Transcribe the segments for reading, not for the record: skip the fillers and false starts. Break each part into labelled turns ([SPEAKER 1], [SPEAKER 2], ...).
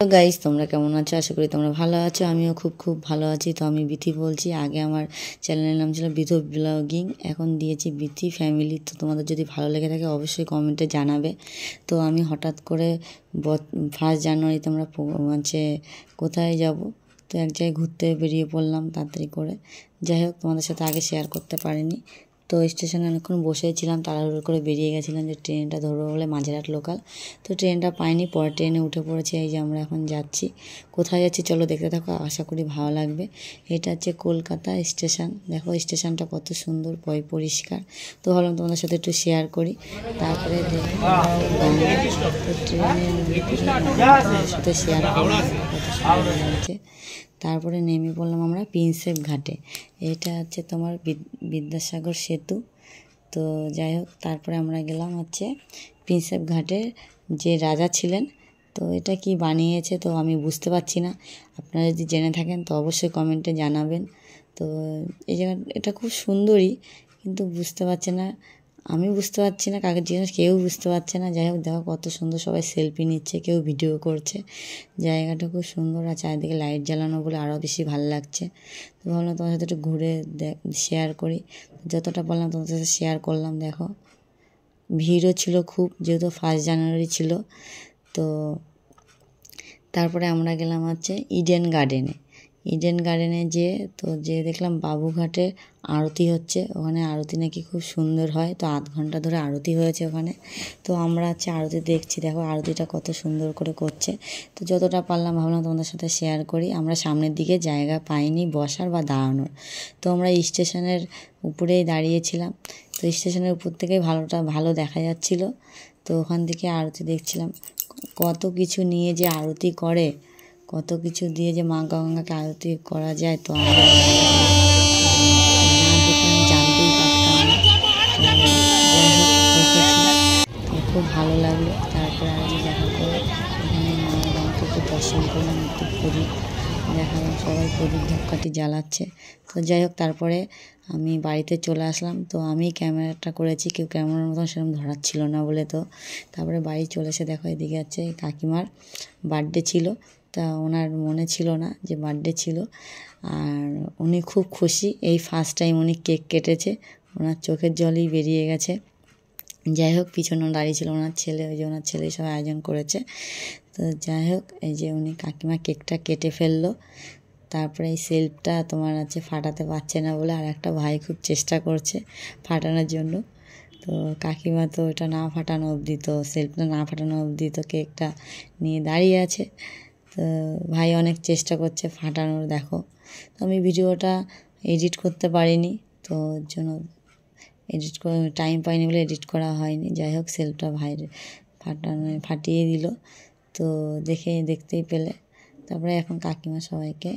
[SPEAKER 1] তো গাইস তোমরা কেমন আছো? আশা করি তোমরা ভালো আছো। আমিও খুব ভালো আছি। তো আমি বিথি বলছি। আগে আমার চ্যানেলের নাম ছিল বিথু ব্লগিং, এখন দিয়েছি বিথি ফ্যামিলি। তো তোমাদের যদি ভালো লেগে থাকে অবশ্যই কমেন্টে জানাবে। তো আমি হঠাৎ করে 1 জানুয়ারি তোমরা হচ্ছে কোথায় যাব, তো এক জায়গায় ঘুরতে বেরিয়ে পড়লাম তাড়াতাড়ি করে। যাই হোক, তোমাদের সাথে আগে শেয়ার করতে পারিনি। তো স্টেশনে অনেকক্ষণ বসেছিলাম, তাড়াহুড়ো করে বেরিয়ে গেছিলাম যে ট্রেনটা ধরবো বলে, মাঝেরহাট লোকাল। তো ট্রেনটা পাইনি, পরে ট্রেনে উঠে পড়েছি। এই যে আমরা এখন যাচ্ছি। কোথায় যাচ্ছি চলো দেখতে থাকো, আশা করি ভালো লাগবে। এটা হচ্ছে কলকাতা স্টেশন। দেখো স্টেশনটা কত সুন্দর, পরিষ্কার। তো ভাবলাম তোমাদের সাথে একটু শেয়ার করি। তারপরে দেখো ট্রেনের সাথে শেয়ার করলাম কত সুন্দর লাগছে। তারপরে নেমে পড়লাম আমরা প্রিন্সেপ ঘাটে। এটা হচ্ছে তোমার বিদ্যাসাগর সেতু। তো যাই হোক, তারপরে আমরা গেলাম হচ্ছে প্রিন্সেপ ঘাটে। যে রাজা ছিলেন, তো এটা কি বানিয়েছে তো আমি বুঝতে পারছি না। আপনারা যদি জেনে থাকেন তো অবশ্যই কমেন্টে জানাবেন। তো এই জায়গা এটা খুব সুন্দরই, কিন্তু বুঝতে পারছে না, আমি বুঝতে পারছি না কাকে জিনিস, কেউ বুঝতে পারছে না। যাই হোক, দেখো কত সুন্দর, সবাই সেলফি নিচ্ছে, কেউ ভিডিও করছে। জায়গাটা খুব সুন্দর, আর চারিদিকে লাইট জ্বালানো বলে আরও বেশি ভালো লাগছে। তো ভাবলাম তোমার সাথে একটু ঘুরে শেয়ার করি। যতটা বললাম তোমাদের সাথে শেয়ার করলাম। দেখো ভিড়ও ছিল খুব, যেহেতু 1 জানুয়ারি ছিল। তো তারপরে আমরা গেলাম হচ্ছে ইডেন গার্ডেনে যে দেখলাম বাবুঘাটে আরতি হচ্ছে। ওখানে আরতি নাকি খুব সুন্দর হয়। তো 1/2 ঘন্টা ধরে আরতি হয়েছে ওখানে। তো আমরা হচ্ছে আরতি দেখছি। দেখো আরতিটা কত সুন্দর করে করছে। তো যতটা পারলাম ভাবলাম তোমাদের সাথে শেয়ার করি। আমরা সামনের দিকে জায়গা পাইনি বসার বা দাঁড়ানোর। তো আমরা স্টেশনের উপরেই দাঁড়িয়েছিলাম। তো স্টেশনের উপর থেকে ভালো দেখা যাচ্ছিল। তো ওখান থেকে আরতি দেখছিলাম। কত কিছু নিয়ে যে আরতি করে, কত কিছু দিয়ে যে মা গঙ্গাকে আরতি করা যায়, তো আমরা জানতেই পারতাম না। যাই হোক দেখেছি, তো খুব ভালো লাগলো। তারপরে আরতি দেখার পরে এখানে মা গঙ্গাকে একটু দর্শন করলাম, একটু প্রদীপ দেখালাম, সবাই প্রদীপ ধূপকাঠি জ্বালাচ্ছে। তো যাই হোক, তারপরে আমি বাড়িতে চলে আসলাম। তো আমি ক্যামেরাটা করেছি, কেউ ক্যামেরার মতন সেরকম ধরার ছিল না বলে। তো তারপরে বাড়ি চলে এসে দেখো এদিকে আছে কাকিমার বার্থডে ছিল। তা ওনার মনে ছিল না যে বার্থডে ছিল, আর উনি খুব খুশি। এই ফার্স্ট টাইম উনি কেক কেটেছে, ওনার চোখের জলই বেরিয়ে গেছে। যাই হোক, পিছনে দাঁড়িয়ে ছিল ওনার ছেলে, ওই যে ওনার ছেলেই সব আয়োজন করেছে। তো যাই হোক, এই যে উনি কাকিমা কেকটা কেটে ফেললো। তারপরে এই সেলফটা তোমার আছে ফাটাতে পারছে না বলে আর একটা ভাই খুব চেষ্টা করছে ফাটানোর জন্য। তো কাকিমা তো ওটা না ফাটানো অবধি, তো সেলফটা না ফাটানো অবধি তো কেকটা নিয়ে দাঁড়িয়ে আছে। তো ভাই অনেক চেষ্টা করছে ফাটানোর। দেখো, তো আমি ভিডিওটা এডিট করতে পারিনি, তো ওর জন্য টাইম পাইনি বলে এডিট করা হয়নি। যাই হোক, সেলফটা ভাইয়ের ফাটিয়ে দিল। তো দেখতেই পেলে। তারপরে এখন কাকিমা সবাইকে,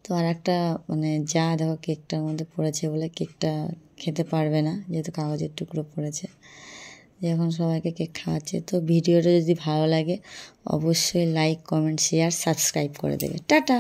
[SPEAKER 1] তো আর একটা দেখো কেকটার মধ্যে পড়েছে বলে কেকটা খেতে পারবে না, যেহেতু কাগজের টুকরো পড়েছে। যে এখন সবাইকে কেক খাওয়াচ্ছে। তো ভিডিওটা যদি ভালো লাগে অবশ্যই লাইক, কমেন্ট, শেয়ার, সাবস্ক্রাইব করে দেবে। টাটা।